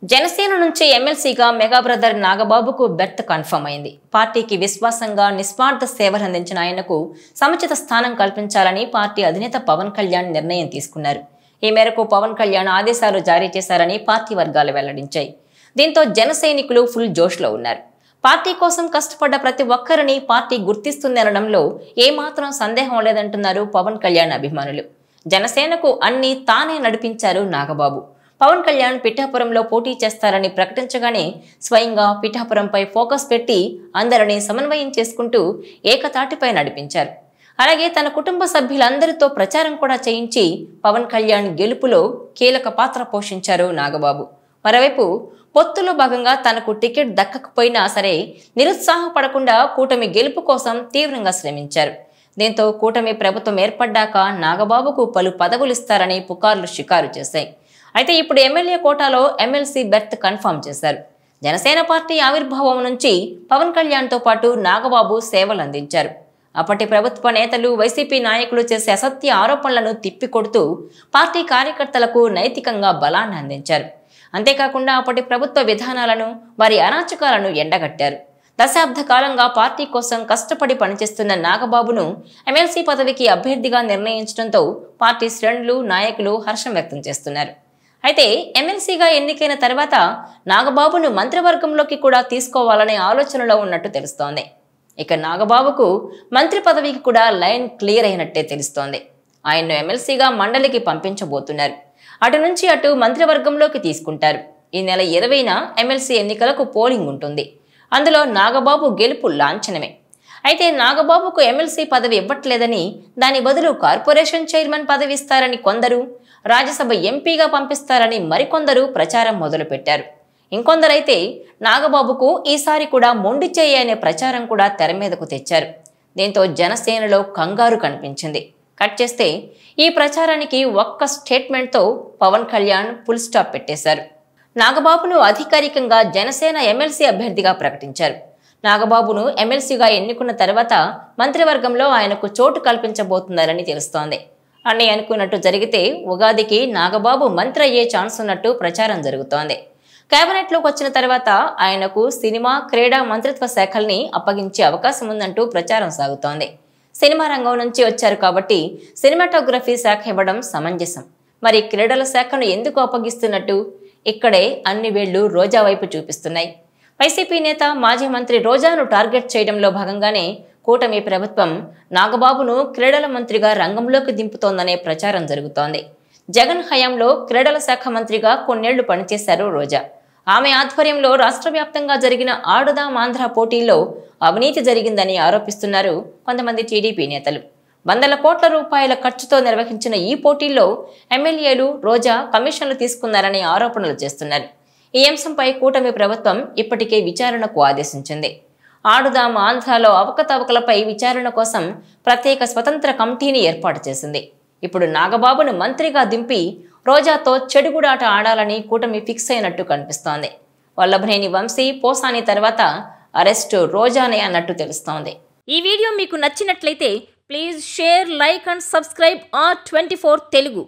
జనసేన నుంచి ఎమ్మెల్సీగా mega brother నాగబాబుకు berth confirm అయింది. పార్టీకి విశ్వాసంగా నిస్వార్థ సేవలు అందించిన ఆయనకు సముచిత స్థానం కల్పించాలని పార్టీ అధినేత పవన్ కళ్యాణ్ నిర్ణయం తీసుకున్నారు. ఈ మేరకు పవన్ కళ్యాణ్ ఆదేశాలు జారీ చేశారని పార్టీ వర్గాలు వెల్లడించాయి. దీంతో జన సైనికులు ఫుల్ జోష్లో ఉన్నారు. పార్టీ కోసం కష్టపడ్డ ప్రతి ఒక్కరిని పార్టీ గుర్తిస్తుందనడంలో ఏమాత్రం సందేహం లేదంటున్నారు పవన్ కళ్యాణ్ అభిమానులు. జనసేనకు అన్ని తానే నడిపించారు నాగబాబు. పవన్ కళ్యాణ్ పిఠాపురంలో పోటీ చేస్తారని ప్రకటించగానే స్వయంగా పిఠాపురంపై ఫోకస్ పెట్టి అందరినీ సమన్వయం చేసుకుంటూ ఏకతాటిపై నడిపించారు. అలాగే తన కుటుంబ సభ్యులందరితో ప్రచారం కూడా చేయించి పవన్ కళ్యాణ్ గెలుపులో కీలక పాత్ర పోషించారు నాగబాబు. మరోవైపు పొత్తులో భాగంగా తనకు టికెట్ దక్కకపోయినా సరే నిరుత్సాహపడకుండా కూటమి గెలుపు కోసం తీవ్రంగా శ్రమించారు. దీంతో కూటమి ప్రభుత్వం ఏర్పడ్డాక నాగబాబుకు పలు పదవులిస్తారని పుకార్లు షికారు చేశాయి. అయితే ఇప్పుడు ఎమ్మెల్యే కోటాలో ఎమ్మెల్సీ బెర్త్ కన్ఫర్మ్ చేశారు. జనసేన పార్టీ ఆవిర్భావం నుంచి పవన్ కళ్యాణ్తో పాటు నాగబాబు సేవలు అందించారు. అప్పటి ప్రభుత్వ నేతలు, వైసీపీ నాయకులు చేసే అసత్య ఆరోపణలను తిప్పికొడుతూ పార్టీ కార్యకర్తలకు నైతికంగా బలాన్ని అందించారు. అంతేకాకుండా అప్పటి ప్రభుత్వ విధానాలను, వారి అరాచకాలను ఎండగట్టారు. దశాబ్ద కాలంగా పార్టీ కోసం కష్టపడి పనిచేస్తున్న నాగబాబును ఎమ్మెల్సీ పదవికి అభ్యర్థిగా నిర్ణయించడంతో పార్టీ శ్రేణులు, నాయకులు హర్షం వ్యక్తం చేస్తున్నారు. అయితే ఎమ్మెల్సీగా ఎన్నికైన తర్వాత నాగబాబును మంత్రివర్గంలోకి కూడా తీసుకోవాలనే ఆలోచనలో ఉన్నట్టు తెలుస్తోంది. ఇక నాగబాబుకు మంత్రి పదవికి కూడా లైన్ క్లియర్ అయినట్టే తెలుస్తోంది. ఆయన్ను ఎమ్మెల్సీగా మండలికి పంపించబోతున్నారు. అటు నుంచి అటు మంత్రివర్గంలోకి తీసుకుంటారు. ఈ నెల 20న ఎమ్మెల్సీ ఎన్నికలకు పోలింగ్ ఉంటుంది. అందులో నాగబాబు గెలుపు లాంఛనమే. అయితే నాగబాబుకు ఎమ్మెల్సీ పదవి ఇవ్వట్లేదని, దాని బదులు కార్పొరేషన్ చైర్మన్ పదవి ఇస్తారని కొందరు, రాజ్యసభ ఎంపీగా పంపిస్తారని మరికొందరు ప్రచారం మొదలుపెట్టారు. ఇంకొందరైతే నాగబాబుకు ఈసారి కూడా మొండి చేయి అనే ప్రచారం కూడా తెర మీదకు తెచ్చారు. దీంతో జనసేనలో కంగారు కనిపించింది. కట్ చేస్తే ఈ ప్రచారానికి ఒక్క స్టేట్మెంట్తో పవన్ కళ్యాణ్ ఫుల్ స్టాప్ పెట్టేశారు. నాగబాబును అధికారికంగా జనసేన ఎమ్మెల్సీ అభ్యర్థిగా ప్రకటించారు. నాగబాబును ఎమ్మెల్సీగా ఎన్నుకున్న తర్వాత మంత్రివర్గంలో ఆయనకు చోటు కల్పించబోతున్నారని తెలుస్తోంది. అన్నీ అనుకున్నట్టు జరిగితే ఉగాదికి నాగబాబు మంత్రి అయ్యే ఛాన్స్ ఉన్నట్టు ప్రచారం జరుగుతోంది. కేబినెట్లోకి వచ్చిన తర్వాత ఆయనకు సినిమా, క్రీడా మంత్రిత్వ శాఖల్ని అప్పగించే అవకాశం ఉందంటూ ప్రచారం సాగుతోంది. సినిమా రంగం నుంచి వచ్చారు కాబట్టి సినిమాటోగ్రఫీ శాఖ ఇవ్వడం సమంజసం. మరి క్రీడల శాఖను ఎందుకు అప్పగిస్తున్నట్టు? ఇక్కడే అన్ని వేళ్లు రోజా వైపు చూపిస్తున్నాయి. వైసీపీ నేత, మాజీ మంత్రి రోజాను టార్గెట్ చేయడంలో భాగంగానే కూటమి ప్రభుత్వం నాగబాబును క్రీడల మంత్రిగా రంగంలోకి దింపుతోందనే ప్రచారం జరుగుతోంది. జగన్ హయాంలో క్రీడల శాఖ మంత్రిగా కొన్నేళ్లు పనిచేశారు రోజా. ఆమె ఆధ్వర్యంలో రాష్ట్ర వ్యాప్తంగా జరిగిన ఆడుదాం ఆంధ్ర పోటీల్లో అవినీతి జరిగిందని ఆరోపిస్తున్నారు కొంతమంది టీడీపీ నేతలు. వందల కోట్ల రూపాయల ఖర్చుతో నిర్వహించిన ఈ పోటీల్లో ఎమ్మెల్యేలు, రోజా కమిషన్లు తీసుకున్నారని ఆరోపణలు చేస్తున్నారు. ఈ అంశంపై కూటమి ప్రభుత్వం ఇప్పటికే విచారణకు ఆదేశించింది. ఆడుదాం ఆంధ్రాలో అవకతవకలపై విచారణ కోసం ప్రత్యేక స్వతంత్ర కమిటీని ఏర్పాటు చేసింది. ఇప్పుడు నాగబాబును మంత్రిగా దింపి రోజాతో చెడుగుడాట ఆడాలని కూటమి ఫిక్స్ అయినట్టు కనిపిస్తోంది. వల్లభనేని వంశీ, పోసాని తర్వాత అరెస్టు రోజానే అన్నట్టు తెలుస్తోంది. ఈ వీడియో మీకు నచ్చినట్లయితే please share, like and subscribe R24 Telugu.